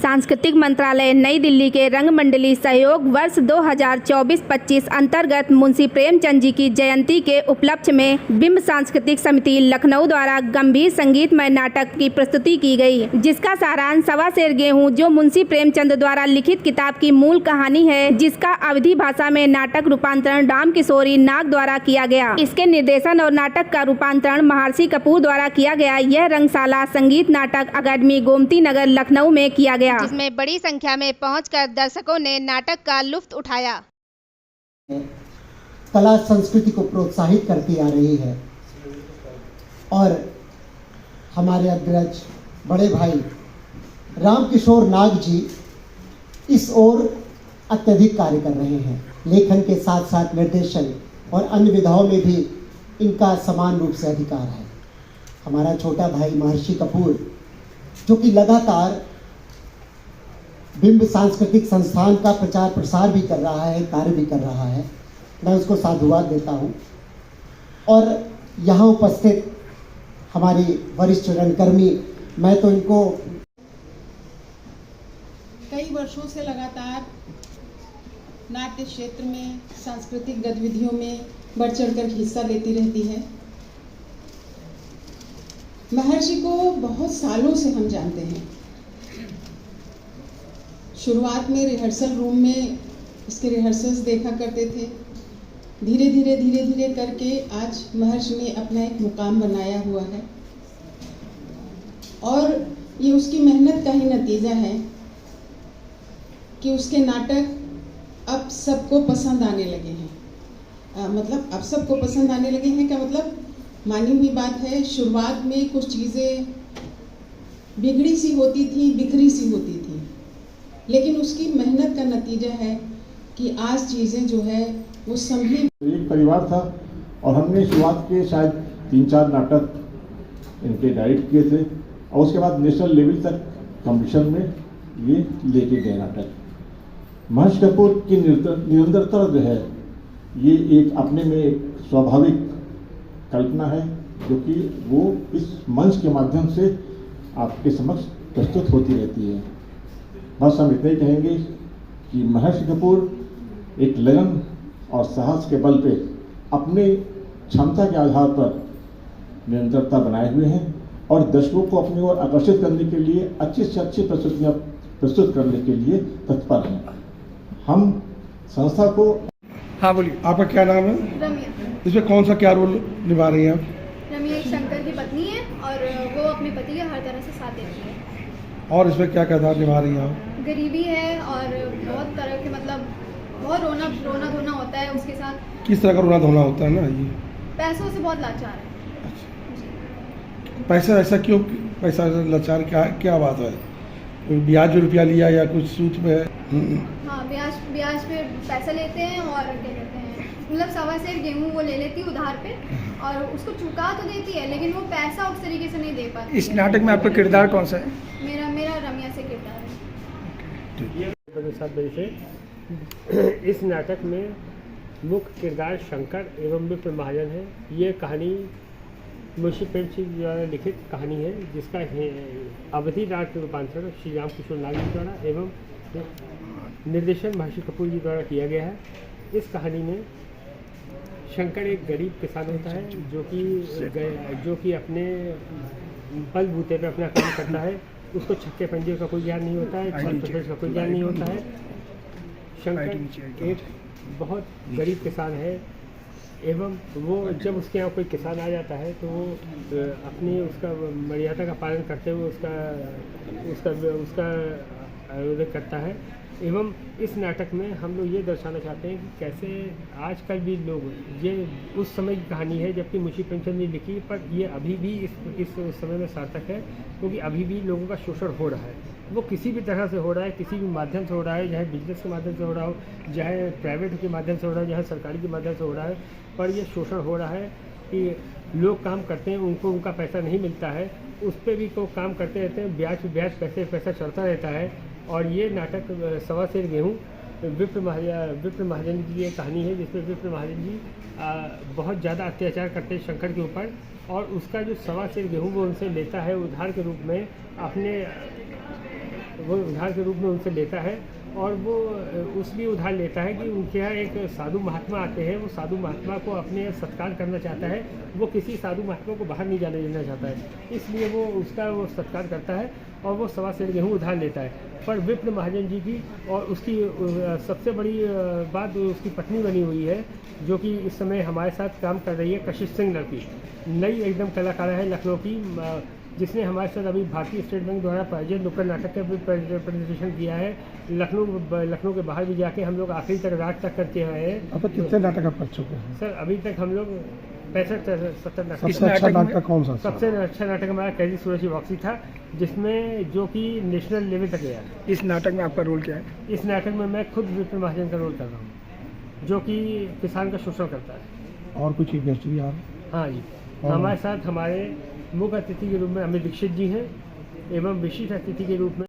सांस्कृतिक मंत्रालय नई दिल्ली के रंगमंडली सहयोग वर्ष 2024-25 अंतर्गत मुंशी प्रेमचंद जी की जयंती के उपलक्ष्य में बिंब सांस्कृतिक समिति लखनऊ द्वारा गंभीर संगीतमय नाटक की प्रस्तुति की गई, जिसका सारांश सवा सेर गेहूं जो मुंशी प्रेमचंद द्वारा लिखित किताब की मूल कहानी है, जिसका अवधी भाषा में नाटक रूपांतरण राम किशोरी नाग द्वारा किया गया। इसके निर्देशन और नाटक का रूपांतरण महर्षि कपूर द्वारा किया गया। यह रंगशाला संगीत नाटक अकादमी गोमती नगर लखनऊ में किया गया, जिसमें बड़ी संख्या में पहुंचकर दर्शकों ने नाटक का लुत्फ उठाया। कला संस्कृति को प्रोत्साहित करती आ रही है और हमारे अग्रज बड़े भाई रामकिशोर नाग जी इस ओर अत्यधिक कार्य कर रहे हैं। लेखन के साथ साथ निर्देशन और अन्य विधाओं में भी इनका समान रूप से अधिकार है। हमारा छोटा भाई महर्षि कपूर जो कि लगातार बिंब सांस्कृतिक संस्थान का प्रचार प्रसार भी कर रहा है, कार्य भी कर रहा है, मैं उसको साधुवाद देता हूँ। और यहाँ उपस्थित हमारी वरिष्ठ रंगकर्मी, मैं तो इनको कई वर्षों से लगातार नाट्य क्षेत्र में सांस्कृतिक गतिविधियों में बढ़ चढ़कर हिस्सा लेती रहती है। महर्षि को बहुत सालों से हम जानते हैं। शुरुआत में रिहर्सल रूम में इसके रिहर्सल्स देखा करते थे। धीरे धीरे करके आज महर्षि ने अपना एक मुकाम बनाया हुआ है और ये उसकी मेहनत का ही नतीजा है कि उसके नाटक अब सबको पसंद आने लगे हैं। मतलब अब सबको पसंद आने लगे हैं क्या मतलब, मानी हुई बात है, शुरुआत में कुछ चीज़ें बिगड़ी सी होती थी, बिखरी सी होती थी, लेकिन उसकी मेहनत का नतीजा है कि आज चीज़ें जो है वो संभली। एक परिवार था और हमने शुरुआत के शायद 3-4 नाटक इनके डायरेक्ट किए थे और उसके बाद नेशनल लेवल तक कंपटीशन में ये लेके गए नाटक। महर्षि कपूर की निरंतरता जो है ये एक अपने में एक स्वाभाविक कल्पना है जो कि वो इस मंच के माध्यम से आपके समक्ष प्रस्तुत होती रहती है। बस हम इतना ही कहेंगे कि महर्षि कपूर एक लगन और साहस के बल पे अपने क्षमता के आधार पर निरंतरता बनाए हुए हैं और दर्शकों को अपनी ओर आकर्षित करने के लिए अच्छी से अच्छी प्रस्तुतियाँ प्रस्तुत करने के लिए तत्पर हैं। हम संस्था को। हाँ बोलिए, आपका क्या नाम है? रम्या। इसमें कौन सा क्या रोल निभा रही हैं आप? रम्या एक शंकर की पत्नी है और वो अपने पति का हर तरह से साथ देती है। और इसमें क्या किरदार निभा रही हैं आप? गरीबी है और बहुत तरह के मतलब बहुत रोना धोना होता है उसके साथ। किस तरह का रोना धोना होता है ना ये? पैसों से बहुत लाचार है। पैसा ऐसा क्यों, पैसा लाचार क्या बात है? ब्याज रुपया लिया या कुछ सूद पे? हाँ, ब्याज पे पैसा लेते हैं और क्या कहते हैं, मतलब सवा सेर गेहूँ वो ले लेती है उधार पे और उसको चुका तो देती है लेकिन वो पैसा उस तरीके से नहीं दे पाती। इस नाटक में आपका किरदार कौन सा है? मेरा रम्या से किरदार है। 7 बजे से इस नाटक में मुख्य किरदार शंकर एवं विप्र महाजन है। ये कहानी मुंशी प्रेमचंद द्वारा लिखित कहानी है जिसका अवधी नाट्य रूपांतरण श्री राम किशोर नाग जी द्वारा एवं निर्देशन महर्षि कपूर जी द्वारा किया गया है। इस कहानी में शंकर एक गरीब किसान होता है जो कि अपने बलबूते पे अपना काम करता है। उसको छक्के पंजे का कोई ज्ञान नहीं होता है, छल प्रदर्शन का कोई ज्ञान नहीं होता है। शंकर एक बहुत गरीब किसान है एवं वो जब उसके यहाँ कोई किसान आ जाता है तो वो अपनी उसका मर्यादा का पालन करते हुए उसका आयोजन करता है। एवं इस नाटक में हम लोग ये दर्शाना चाहते हैं कि कैसे आजकल भी लोग, ये उस समय की कहानी है जबकि मुंशी प्रेमचंद ने लिखी, पर ये अभी भी इस समय में सार्थक है क्योंकि अभी भी लोगों का शोषण हो रहा है। वो किसी भी तरह से हो रहा है, किसी भी माध्यम से हो रहा है, चाहे बिजनेस के माध्यम से हो रहा हो, चाहे प्राइवेट के माध्यम से हो रहा है, चाहे सरकारी के माध्यम से हो रहा है, पर ये शोषण हो रहा है कि लोग काम करते हैं, उनको उनका पैसा नहीं मिलता है, उस पर भी को काम करते रहते हैं, ब्याज पैसा चलता रहता है। और ये नाटक सवा सेर गेहूँ विप्र महाजन की ये कहानी है जिसमें विप्र महाजन जी बहुत ज़्यादा अत्याचार करते हैं शंकर के ऊपर और उसका जो सवा सेर गेहूँ वो उनसे लेता है उधार के रूप में अपने वो उधार के रूप में उनसे लेता है और वो उसलिए उधार लेता है कि उनके यहाँ एक साधु महात्मा आते हैं, वो साधु महात्मा को अपने सत्कार करना चाहता है, वो किसी साधु महात्मा को बाहर नहीं जाने देना चाहता है, इसलिए वो उसका वो सत्कार करता है और वो 1.25 सेर गेहूँ उधार लेता है। पर विप्र महाजन जी की और उसकी सबसे बड़ी बात उसकी पत्नी बनी हुई है, जो कि इस समय हमारे साथ काम कर रही है, कशिश सिंह लड़की, नई एकदम कलाकार है लखनऊ की, जिसने हमारे साथ अभी भारतीय स्टेट बैंक द्वारा प्रायोजित नुक्कड़ नाटक का भी प्रेजेंटेशन किया है। लखनऊ के बाहर भी जाके हम लोग आखिरी तक रात तक करके आए हैं। अब तक कितने नाटक आप कर चुके हैं? सर अभी तक हम लोग 65-70 नाटक। सबसे अच्छा नाटक कौन सा? सबसे अच्छा नाटक हमारा कैदी सूरज की वापसी था, जिसमें जो कि नेशनल लेवल तक गया। इस नाटक में आपका रोल क्या है? इस नाटक में मैं खुद विप्र महाजन का रोल कर रहा हूँ, जो कि किसान का शोषण करता है। और कुछ गेस्ट भी आ रहे? हाँ जी, हमारे साथ हमारे मुख्य अतिथि के रूप में अमित दीक्षित जी हैं एवं विशिष्ट अतिथि के रूप में